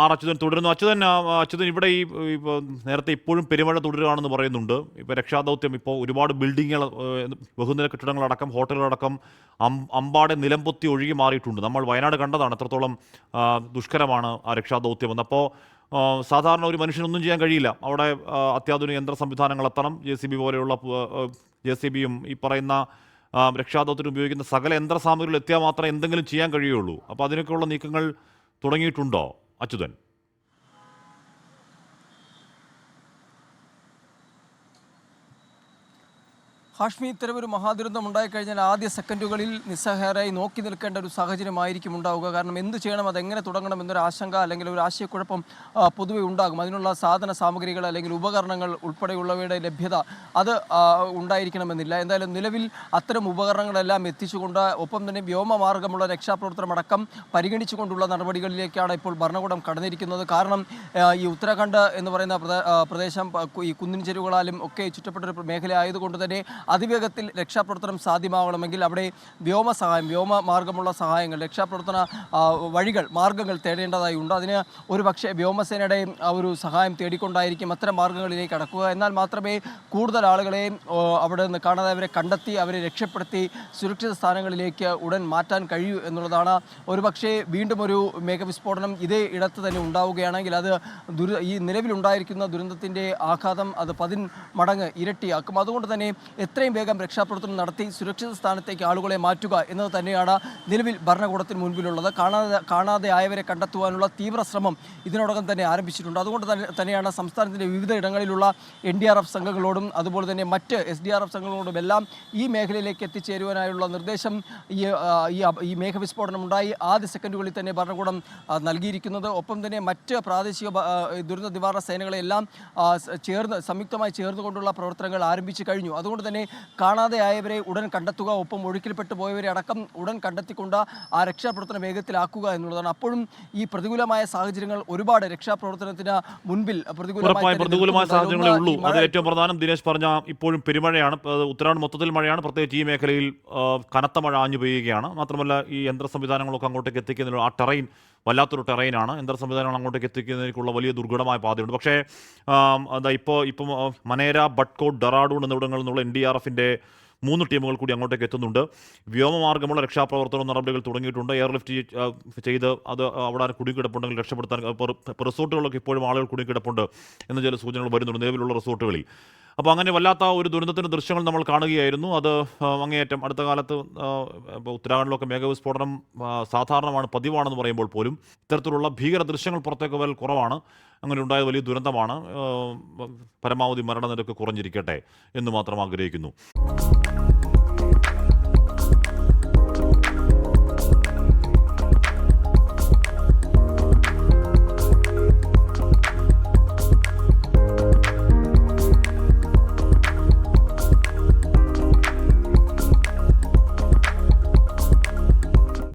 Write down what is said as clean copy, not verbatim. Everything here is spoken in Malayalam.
ആർ അച്യുതൻ തുടരുന്നു. അച്യുതൻ ഇവിടെ നേരത്തെ ഇപ്പോഴും പെരുമഴ തുടരുകയാണെന്ന് പറയുന്നുണ്ട്. ഇപ്പോൾ രക്ഷാദൗത്യം ഇപ്പോൾ ഒരുപാട് ബിൽഡിങ്ങുകൾ, ബഹുനില കെട്ടിടങ്ങളടക്കം ഹോട്ടലുകളടക്കം അമ്പാടെ നിലംപൊത്തി ഒഴുകി മാറിയിട്ടുണ്ട്. നമ്മൾ വയനാട് കണ്ടതാണ് എത്രത്തോളം ദുഷ്കരമാണ് ആ രക്ഷാദൗത്യമെന്ന്. അപ്പോൾ സാധാരണ ഒരു മനുഷ്യനൊന്നും ചെയ്യാൻ കഴിയില്ല. അവിടെ അത്യാധുനിക യന്ത്ര സംവിധാനങ്ങൾ എത്തണം. JCB പോലെയുള്ള JCBയും ഈ പറയുന്ന രക്ഷാദൗത്യത്തിന് ഉപയോഗിക്കുന്ന സകല യന്ത്ര സാമഗ്രികൾ എത്തിയാൽ മാത്രമേ എന്തെങ്കിലും ചെയ്യാൻ കഴിയുള്ളൂ. അപ്പോൾ അതിനൊക്കെയുള്ള നീക്കങ്ങൾ തുടങ്ങിയിട്ടുണ്ടോ അച്യുതൻ? ഹാഷ്മി, ഇത്തരമൊരു മഹാദുരന്തം ഉണ്ടായിക്കഴിഞ്ഞാൽ ആദ്യ സെക്കൻഡുകളിൽ നിസ്സഹായരായി നോക്കി നിൽക്കേണ്ട ഒരു സാഹചര്യമായിരിക്കും ഉണ്ടാവുക. കാരണം എന്ത് ചെയ്യണം, അതെങ്ങനെ തുടങ്ങണം എന്നൊരു ആശങ്ക അല്ലെങ്കിൽ ഒരു ആശയക്കുഴപ്പം പൊതുവെ ഉണ്ടാകും. അതിനുള്ള സാധന സാമഗ്രികൾ അല്ലെങ്കിൽ ഉപകരണങ്ങൾ ഉൾപ്പെടെയുള്ളവയുടെ ലഭ്യത അത് ഉണ്ടായിരിക്കണമെന്നില്ല. എന്തായാലും നിലവിൽ അത്തരം ഉപകരണങ്ങളെല്ലാം എത്തിച്ചുകൊണ്ട് ഒപ്പം തന്നെ വ്യോമമാർഗമുള്ള രക്ഷാപ്രവർത്തനം അടക്കം പരിഗണിച്ചുകൊണ്ടുള്ള നടപടികളിലേക്കാണ് ഇപ്പോൾ ഭരണകൂടം കടന്നിരിക്കുന്നത്. കാരണം ഈ ഉത്തരാഖണ്ഡ് എന്ന് പറയുന്ന പ്രദേശം ഈ കുന്നിൻ ചെരുവുകളാലും ഒക്കെ ചുറ്റപ്പെട്ടൊരു മേഖല ആയതുകൊണ്ട് തന്നെ അതിവേഗത്തിൽ രക്ഷാപ്രവർത്തനം സാധ്യമാകണമെങ്കിൽ അവിടെ വ്യോമമാർഗമുള്ള സഹായങ്ങൾ, രക്ഷാപ്രവർത്തന മാർഗങ്ങൾ തേടേണ്ടതായി ഉണ്ട്. അതിന് ഒരുപക്ഷെ വ്യോമസേനയുടെ ഒരു സഹായം തേടിക്കൊണ്ടായിരിക്കും അത്തരം മാർഗങ്ങളിലേക്ക് കടക്കുക. എന്നാൽ മാത്രമേ കൂടുതൽ ആളുകളെ അവിടെ നിന്ന് കാണാതെ കണ്ടെത്തി അവരെ രക്ഷപ്പെടുത്തി സുരക്ഷിത സ്ഥാനങ്ങളിലേക്ക് ഉടൻ മാറ്റാൻ കഴിയൂ എന്നുള്ളതാണ്. ഒരുപക്ഷെ വീണ്ടും ഒരു മേഘവിസ്ഫോടനം ഇതേ ഇടത്ത് തന്നെ ഉണ്ടാവുകയാണെങ്കിൽ അത് ഈ നിലവിലുണ്ടായിരിക്കുന്ന ദുരന്തത്തിൻ്റെ ആഘാതം അത് 10 മടങ്ങ് ഇരട്ടിയാക്കും. അതുകൊണ്ട് തന്നെ എത്രയും വേഗം രക്ഷാപ്രവർത്തനം നടത്തി സുരക്ഷിത സ്ഥാനത്തേക്ക് ആളുകളെ മാറ്റുക എന്നത് തന്നെയാണ് നിലവിൽ ഭരണകൂടത്തിന് മുൻപിലുള്ളത്. കാണാതെ ആയവരെ കണ്ടെത്തുവാനുള്ള തീവ്ര ശ്രമം ഇതിനോടകം തന്നെ ആരംഭിച്ചിട്ടുണ്ട്. അതുകൊണ്ട് തന്നെയാണ് സംസ്ഥാനത്തിൻ്റെ വിവിധ ഇടങ്ങളിലുള്ള NDRF സംഘങ്ങളോടും അതുപോലെ തന്നെ മറ്റ് SDRF സംഘങ്ങളോടും എല്ലാം ഈ മേഖലയിലേക്ക് എത്തിച്ചേരുവാനായുള്ള നിർദ്ദേശം ഈ മേഘവിസ്ഫോടനം ഉണ്ടായി ആദ്യ സെക്കൻഡുകളിൽ തന്നെ ഭരണകൂടം നൽകിയിരിക്കുന്നത്. ഒപ്പം തന്നെ മറ്റ് പ്രാദേശിക ദുരന്ത നിവാരണ സേനകളെല്ലാം സംയുക്തമായി ചേർന്നുകൊണ്ടുള്ള പ്രവർത്തനങ്ങൾ ആരംഭിച്ചു കഴിഞ്ഞു. അതുകൊണ്ട് തന്നെ കാണാതെ ആയവരെ ഉടൻ കണ്ടെത്തുക, ഒപ്പം ഒഴുക്കിൽപ്പെട്ടു പോയവരെ അടക്കം ഉടൻ കണ്ടെത്തിക്കൊണ്ട് ആ രക്ഷാപ്രവർത്തനം വേഗത്തിലാക്കുക എന്നുള്ളതാണ്. അപ്പോഴും ഈ പ്രതികൂലമായ സാഹചര്യങ്ങൾ ഒരുപാട് രക്ഷാപ്രവർത്തനത്തിന് മുൻപിൽ പ്രതികൂലമായ സാഹചര്യങ്ങളേ ഉള്ളൂ. അത് ഏറ്റവും പ്രധാനം ദിനേശ് പറഞ്ഞ ഇപ്പോഴും പെരുമഴയാണ്. ഉത്തരാഖണ്ഡ് മൊത്തത്തിൽ മഴയാണ്. പ്രത്യേകിച്ച് ഈ മേഖലയിൽ കനത്ത മഴ ആഞ്ഞു പെയ്യുകയാണ്. മാത്രമല്ല ഈ യന്ത്ര സംവിധാനങ്ങളൊക്കെ അങ്ങോട്ടേക്ക് എത്തിക്കുന്നതിനുള്ള ആ ടെറൈൻ വല്ലാത്തൊരു ടെറൈനാണ്. യന്ത്ര സംവിധാനങ്ങൾ അങ്ങോട്ടേക്ക് എത്തിക്കുന്നതിനുള്ള വലിയ ദുർഘടമായ പാതയുണ്ട്. പക്ഷേ ഇപ്പോൾ മനേര, ബട്ട്കോട്ട്, ഡെറാഡൂൺ എന്നിവിടങ്ങളിൽ നിന്നുള്ള NDRFൻ്റെ 3 ടീമുകൾ കൂടി അങ്ങോട്ടേക്ക് എത്തുന്നുണ്ട്. വ്യോമമാർഗമുള്ള രക്ഷാപ്രവർത്തന നടപടികൾ തുടങ്ങിയിട്ടുണ്ട്. എയർലിഫ്റ്റ് ചെയ്ത് അത് അവിടെ കുടുങ്ങിക്കിടപ്പുണ്ടെങ്കിൽ രക്ഷപ്പെടുത്താൻ റിസോർട്ടുകളിലൊക്കെ ഇപ്പോഴും ആളുകൾ കുടുങ്ങിക്കിടപ്പുണ്ട് എന്ന് ചില സൂചനകൾ വരുന്നുണ്ട് നിലവിലുള്ള റിസോർട്ടുകളിൽ. അപ്പോൾ അങ്ങനെ വല്ലാത്ത ഒരു ദുരന്തത്തിൻ്റെ ദൃശ്യങ്ങൾ നമ്മൾ കാണുകയായിരുന്നു. അത് അങ്ങേയറ്റം അടുത്ത കാലത്ത് ഉത്തരാഖണ്ഡിലൊക്കെ മേഘവിസ്ഫോടനം സാധാരണമാണ്, പതിവാണെന്ന് പറയുമ്പോൾ പോലും ഇത്തരത്തിലുള്ള ഭീകര ദൃശ്യങ്ങൾ പുറത്തേക്ക് വരൽ കുറവാണ്. അങ്ങനെ ഉണ്ടായ വലിയ ദുരന്തമാണ്. പരമാവധി മരണനിരക്ക് കുറഞ്ഞിരിക്കട്ടെ എന്ന് മാത്രം ആഗ്രഹിക്കുന്നു.